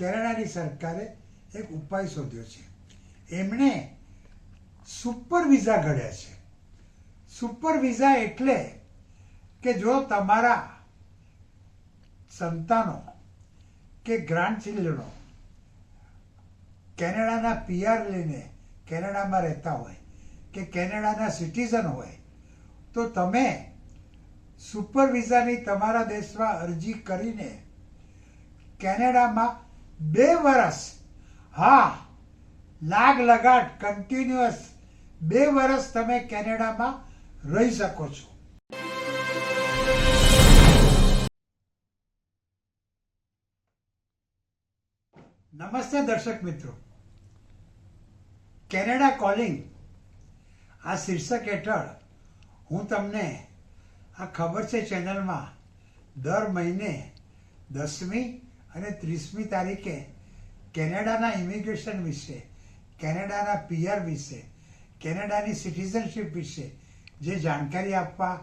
કેનેડાની સરકારે એક ઉપાય શોધ્યો છે. એમણે સુપર વિઝા ઘડ્યા છે. સુપર વિઝા એટલે કે જો તમારા સંતાનો કે ગ્રાન્ડ ચિલ્ડ્રનો કેનેડાના પીઆર લઈને કેનેડામાં રહેતા હોય કે કેનેડાના સિટીઝન હોય તો તમે સુપર વિઝાની તમારા દેશમાં અરજી કરીને કેનેડામાં 2 વર્ષ, લાગ લગાટ કન્ટિન્યુઅસ 2 વર્ષ તમે કેનેડામાં રહી શકો છો. નમસ્તે દર્શક મિત્રો, કેનેડા કોલિંગ આ શીર્ષક હેઠળ હું તમને આ ખબર છે ચેનલમાં દર મહિને 10મી અને 30મી તારીખે કેનેડાના ઇમિગ્રેશન વિશે, કેનેડાના પીઆર વિશે, કેનેડાની સિટીઝનશીપ વિશે જે જાણકારી આપવા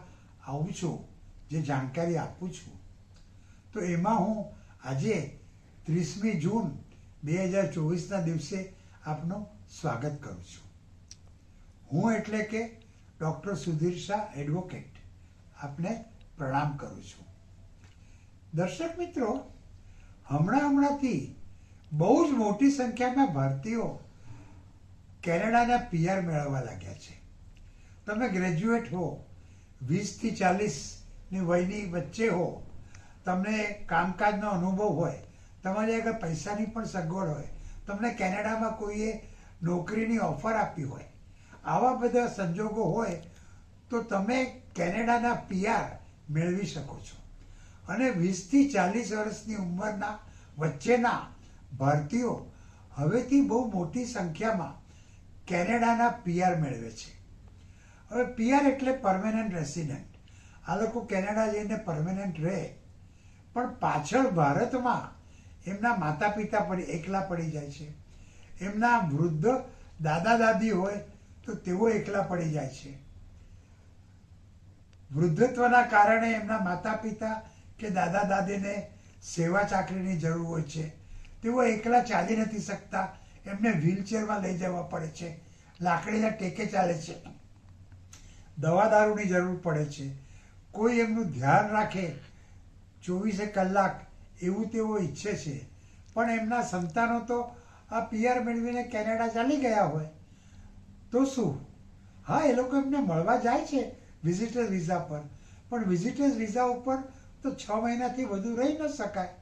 આવું છું, જે જાણકારી આપું છું, તો એમાં હું આજે 30મી જૂન 2024ના દિવસે આપનું સ્વાગત કરું છું. હું એટલે કે ડૉક્ટર સુધીર શાહ એડવોકેટ આપને પ્રણામ કરું છું. દર્શક મિત્રો, હમણાંથી બહુ જ મોટી સંખ્યામાં ભારતીયો કેનેડાના પીઆર મેળવવા લાગ્યા છે. તમે ગ્રેજ્યુએટ હો, 20થી 40ની વયની વચ્ચે હો, તમને કામકાજનો અનુભવ હોય, તમારી આગળ પૈસાની પણ સગવડ હોય, તમને કેનેડામાં કોઈએ નોકરીની ઓફર આપી હોય, આવા બધા સંજોગો હોય તો તમે કેનેડાના પીઆર મેળવી શકો છો. અને 20થી 40 વર્ષની ઉંમરના વચ્ચેના ભારતીયો હવેથી બહુ મોટી સંખ્યામાં કેનેડાના પીઆર મેળવે છે. હવે પીઆર એટલે પરમેનન્ટ રેસિડન્ટ. આ લોકો કેનેડા જઈને પરમેનન્ટ રહે, પણ પાછળ ભારતમાં એમના માતા પિતા એકલા પડી જાય છે. એમના વૃદ્ધ દાદા દાદી હોય તો તેઓ એકલા પડી જાય છે. વૃદ્ધત્વના કારણે એમના માતા પિતા કે દાદા દાદીને સેવા ચાકરીની જરૂર હોય છે. તેઓ એકલા ચાલી નથી શકતા, એમને વ્હીલચેરમાં લઈ જવા પડે છે, લાકડીના ટેકે ચાલે છે, દવા દારૂની જરૂર પડે છે. કોઈ એમનું ધ્યાન રાખે 24 કલાક એવું તેઓ ઈચ્છે છે, પણ એમના સંતાનો તો આ પીઆર મેળવીને કેનેડા ચાલી ગયા હોય તો શું? એ લોકો એમને મળવા જાય છે વિઝિટર્સ વિઝા પર, પણ વિઝિટર્સ વિઝા ઉપર તો 6 મહિનાથી વધુ રહી ન શકાય.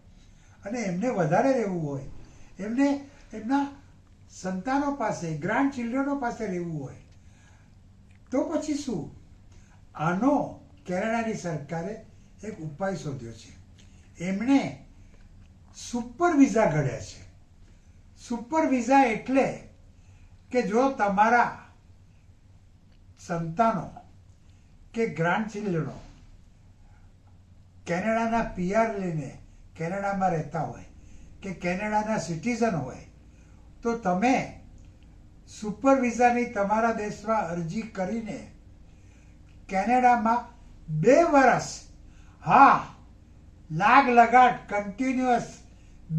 અને એમને વધારે રહેવું હોય, એમને એમના સંતાનો પાસે, ગ્રાન્ડ ચિલ્ડ્રનો પાસે રહેવું હોય તો પછી શું? આનો કેનેડાની સરકારે એક ઉપાય શોધ્યો છે. એમણે સુપર વિઝા ઘડ્યા છે. સુપર વિઝા એટલે કે જો તમારા સંતાનો કે ગ્રાન્ડ ચિલ્ડ્રનો કેનેડાના પીઆર લઈને કેનેડામાં રહેતા હોય કે કેનેડાના સિટીઝન હોય તો તમે સુપર વિઝાની તમારા દેશમાં અરજી કરીને કેનેડામાં 2 વર્ષ, લાગ લગાટ કન્ટિન્યુઅસ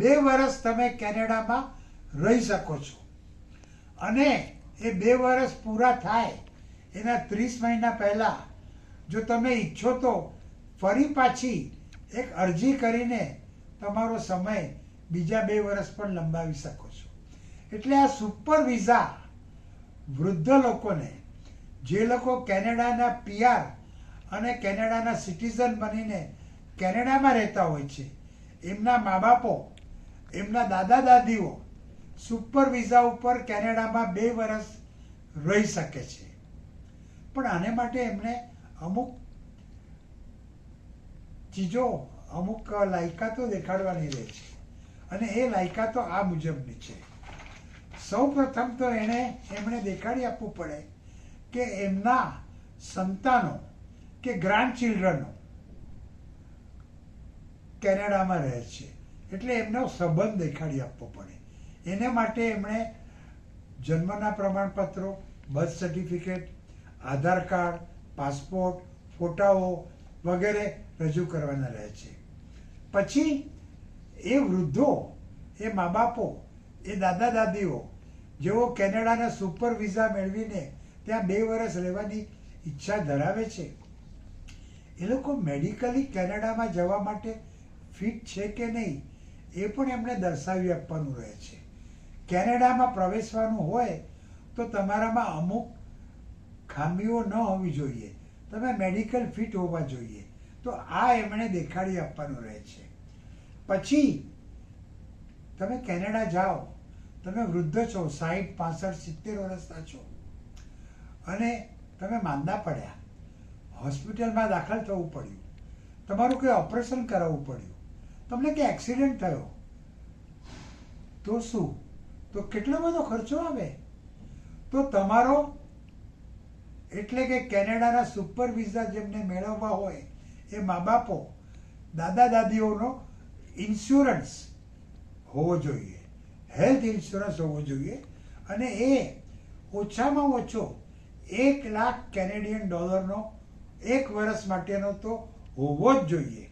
2 વર્ષ તમે કેનેડામાં રહી શકો છો. અને એ 2 વર્ષ પૂરા થાય એના 30 મહિના પહેલા જો તમે ઈચ્છો તો ફરી પાછી એક અરજી કરીને તમારો સમય બીજા 2 વર્ષ પણ લંબાવી શકો છો. એટલે આ સુપર વિઝા વૃદ્ધ લોકોને, જે લોકો કેનેડાના પીઆર અને કેનેડાના સિટીઝન બનીને કેનેડામાં રહેતા હોય છે, એમના મા બાપો, એમના દાદા દાદીઓ સુપર વિઝા ઉપર કેનેડામાં 2 વર્ષ રહી શકે છે. પણ આને માટે એમને અમુક ચીજો, અમુક લાયકાતો દેખાડવાની રહે છે. અને એ લાયકાતો આ મુજબની છે. સૌ પ્રથમ તો એમણે દેખાડી આપવું પડે કે એમના સંતાનો કે ગ્રાન્ડ ચિલ્ડ્રનો કેનેડામાં રહે છે, એટલે એમનો સંબંધ દેખાડી આપવો પડે. એને માટે એમણે જન્મના પ્રમાણપત્રો, બર્થ સર્ટિફિકેટ, આધાર કાર્ડ, પાસપોર્ટ, ફોટાઓ વગેરે રજૂ કરવાના રહે છે. પછી એ વૃદ્ધો એ મા બાપો, એ દાદા દાદીઓ જેઓ કેનેડાના સુપર વિઝા મેળવીને ત્યાં 2 વર્ષ રહેવાની ઈચ્છા ધરાવે છે, એ લોકો મેડિકલી કેનેડામાં જવા માટે ફિટ છે કે નહીં એ પણ એમણે દર્શાવી આપવાનું રહે છે. કેનેડામાં પ્રવેશવાનું હોય તો તમારામાં અમુક ખામીઓ ન હોવી જોઈએ, તમે મેડિકલ ફિટ હોવા જોઈએ. તો આ એમણે દેખાડી આપવાનું રહે છે. પછી તમે કેનેડા જાઓ, તમે વૃદ્ધ છો, 60, 65, 70 વર્ષના છો અને તમે માંદા પડ્યા, હોસ્પિટલમાં દાખલ થવું પડ્યું, તમારું કંઈ ઓપરેશન કરાવવું પડ્યું, તમને કંઈ એક્સિડન્ટ થયો, તો શું? તો કેટલો બધો ખર્ચો આવે. તો તમારો એટલે કે કેનેડાના સુપર વિઝા જેમને મેળવવા હોય એ મા બાપો, દાદા દાદીઓનો ઇન્સ્યોરન્સ હોવો જોઈએ, હેલ્થ ઇન્સ્યોરન્સ હોવો જોઈએ અને એ ઓછામાં ઓછો $1,00,000 કેનેડિયન ડોલરનો 1 વર્ષ માટેનો તો હોવો જ જોઈએ.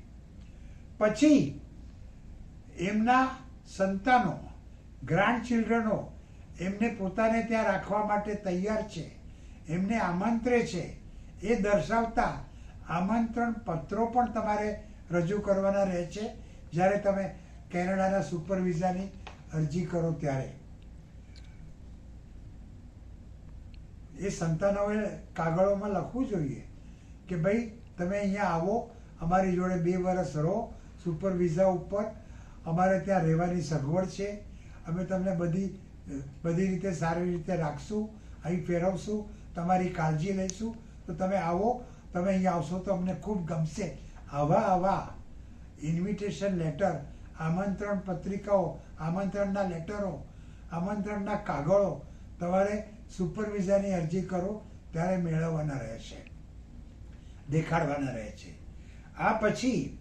પછી એમના સંતાનો, ગ્રાન્ડ ચિલ્ડ્રનો એમને પોતાને ત્યાં રાખવા માટે તૈયાર છે, એમને આમંત્રે છે, એ દર્શાવતા આમંત્રણ પત્રો પણ તમારે રજૂ કરવાના રહે છે જ્યારે તમે કેનેડાના સુપર વિઝાની અરજી કરો ત્યારે. એ સંતાનોએ કાગળોમાં લખવું જોઈએ કે ભાઈ તમે અહીંયા આવો, અમારી જોડે 2 વર્ષ રહો સુપર વિઝા ઉપર, અમારે ત્યાં રહેવાની સગવડ છે, અમે તમને બધી રીતે સારી રીતે રાખશું, અહીં ફેરવશું, તમારી કાળજી લઈશું, તો તમે આવો, તમે અહીંયા આવશો તો અમને ખૂબ ગમશે. આવા ઇન્વિટેશન લેટર, આમંત્રણ પત્રિકાઓ, આમંત્રણના લેટરો, આમંત્રણના કાગળો તમારે સુપર વિઝાની અરજી કરો ત્યારે મેળવવાના રહે છે, દેખાડવાના રહે છે. આ પછી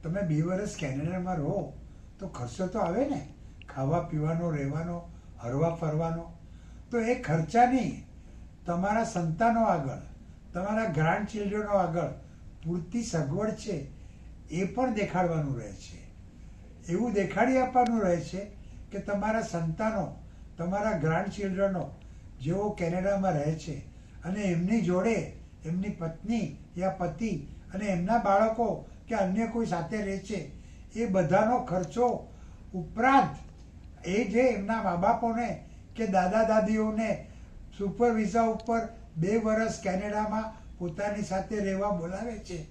તમે 2 વર્ષ કેનેડામાં રહો તો ખર્ચો તો આવે ને, ખાવા પીવાનો, રહેવાનો, હરવા ફરવાનો. તો એ ખર્ચાની તમારા સંતાનો આગળ, તમારા ગ્રાન્ડ ચિલ્ડ્રનો આગળ પૂરતી સગવડ છે એ પણ દેખાડવાનું રહે છે. એવું દેખાડી આપવાનું રહે છે કે તમારા સંતાનો, તમારા ગ્રાન્ડ ચિલ્ડ્રનો જેઓ કેનેડામાં રહે છે અને એમની જોડે એમની પત્ની યા પતિ અને એમના બાળકો કે અન્ય કોઈ સાથે રહે છે, એ બધાનો ખર્ચો ઉપરાંત એ જે એમના મા બાપોને કે દાદા દાદીઓને સુપર વિઝા ઉપર 2 વર્ષ કેનેડામાં પોતાની સાથે રહેવા બોલાવે છે,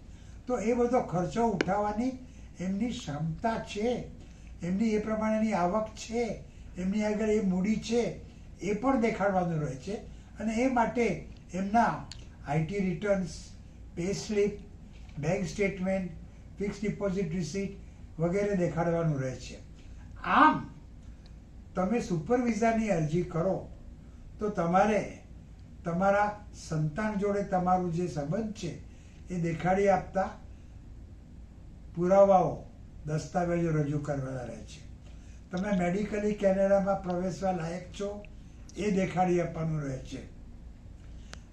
તો એ બધો ખર્ચો ઉઠાવવાની એમની ક્ષમતા છે, એમની એ પ્રમાણેની આવક છે, એમની આગળ એ મૂડી છે, એ પણ દેખાડવાનું રહે છે. અને એ માટે એમના IT returns, pay slip, bank statement, fix deposit receipt વગેરે દેખાડવાનું રહે છે. આમ તમે સુપર વિઝાની અરજી કરો તો તમારે તમારા સંતાન જોડે તમારું જે સંબંધ છે એ દેખાડી આપતા પુરાવાઓ, દસ્તાવેજો રજૂ કરવાના રહે છે. તમે મેડિકલી કેનેડામાં પ્રવેશવા લાયક છો એ દેખાડી આપવાનું રહે છે.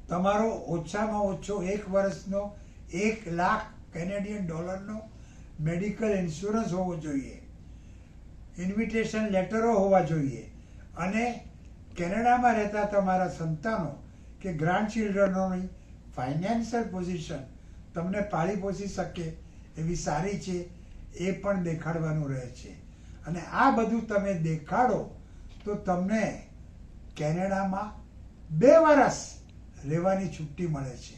તમારો ઓછામાં ઓછો 1 વર્ષનો $1,00,000 કેનેડિયન ડોલરનો મેડિકલ ઇન્સ્યોરન્સ હોવો જોઈએ, ઇન્વિટેશન લેટરો હોવા જોઈએ અને કેનેડામાં રહેતા તમારા સંતાનો કે ગ્રાન્ડ ચિલ્ડ્રનોની ફાઇનાન્શિયલ પોઝિશન તમને પાળી પોષી શકે એવી સારી છે એ પણ દેખાડવાનું રહે છે. અને આ બધું તમે દેખાડો તો તમને કેનેડામાં 2 વર્ષ રહેવાની છુટ્ટી મળે છે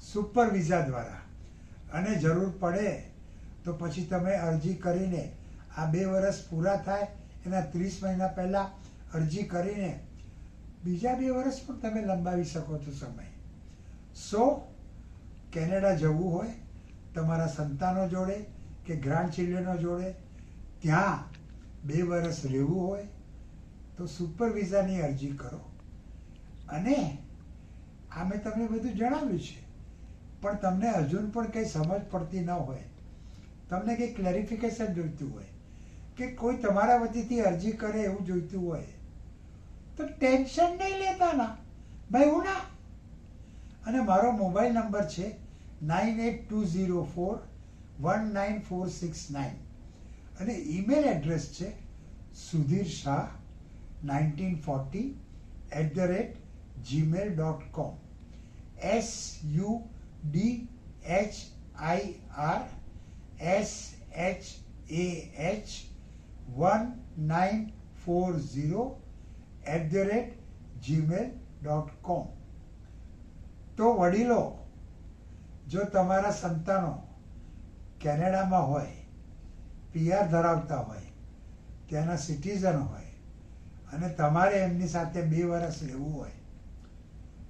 સુપર વિઝા દ્વારા. અને જરૂર પડે તો પછી તમે અરજી કરીને આ 2 વર્ષ પૂરા થાય એના 30 મહિના પહેલાં અરજી કરીને બીજા 2 વર્ષ પણ તમે લંબાવી શકો છો સમય. કેનેડા જવું હોય તમારા સંતાનો જોડે કે ગ્રાન્ડ ચિલ્ડ્રનો જોડે, ત્યાં 2 વર્ષ રહેવું હોય તો સુપર વિઝાની અરજી કરો. અને આ મેં તમને બધું જણાવ્યું છે, પણ તમને હજુ પણ કંઈ સમજ પડતી ન હોય, તમને કંઈ ક્લેરિફિકેશન જોઈતું હોય કે કોઈ તમારા વતીથી અરજી કરે એવું જોઈતું હોય તો ટેન્શન નહીં લેતા ના ભાઈ, હું ના. અને મારો મોબાઈલ નંબર છે 9820419469 અને ઈમેલ એડ્રેસ છે sudhirshah1940@gmail.com. SudhirShah1940@gmail.com. તો વડીલો, જો તમારા સંતાનો કેનેડામાં હોય, પીઆર ધરાવતા હોય, ત્યાંના સિટીઝન હોય અને તમારે એમની સાથે 2 વર્ષ રહેવું હોય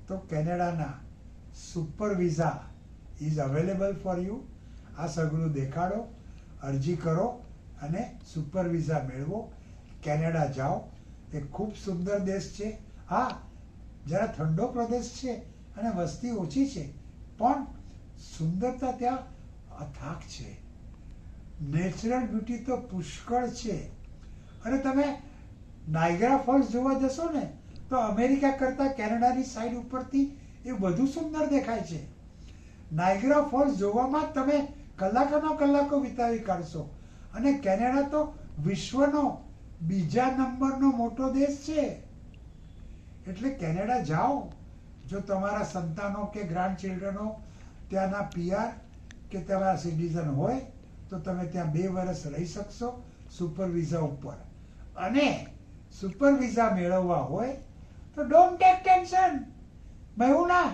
તો કેનેડાના super visa is available for you. આ સગળું દેખાડો, અરજી કરો અને સુપર વિઝા મેળવો. કેનેડા જાઓ. એ ખૂબ સુંદર દેશ છે. હા, જરા ઠંડો પ્રદેશ છે અને વસ્તી ઓછી છે, પણ સુંદરતા ત્યાં અથાક છે. નેચરલ બ્યુટી તો પુષ્કળ છે. અને તમે નાયગ્રા ફોલ્સ જોવા જશો ને તો અમેરિકા કરતાં કેનેડાની સાઈડ ઉપરથી એ વધુ સુંદર દેખાય છે. નાયગ્રા ફોલ્સ જોવામાં જ તમે કલાકોનો કલાકો વિતાવી કાઢશો. અને કેનેડા તો વિશ્વનો બીજા નંબરનો મોટો દેશ છે. એટલે કેનેડા જાઓ. જો તમારા સંતાનો કે ગ્રાન્ડ ચિલ્ડ્રનો ત્યાંના પીઆર કે તમારા સિટીઝન હોય તો તમે ત્યાં 2 વર્ષ રહી શકશો સુપર વિઝા ઉપર. અને સુપર વિઝા મેળવવા હોય તો ડોન્ટ ટેક ટેન્શન. મયુના,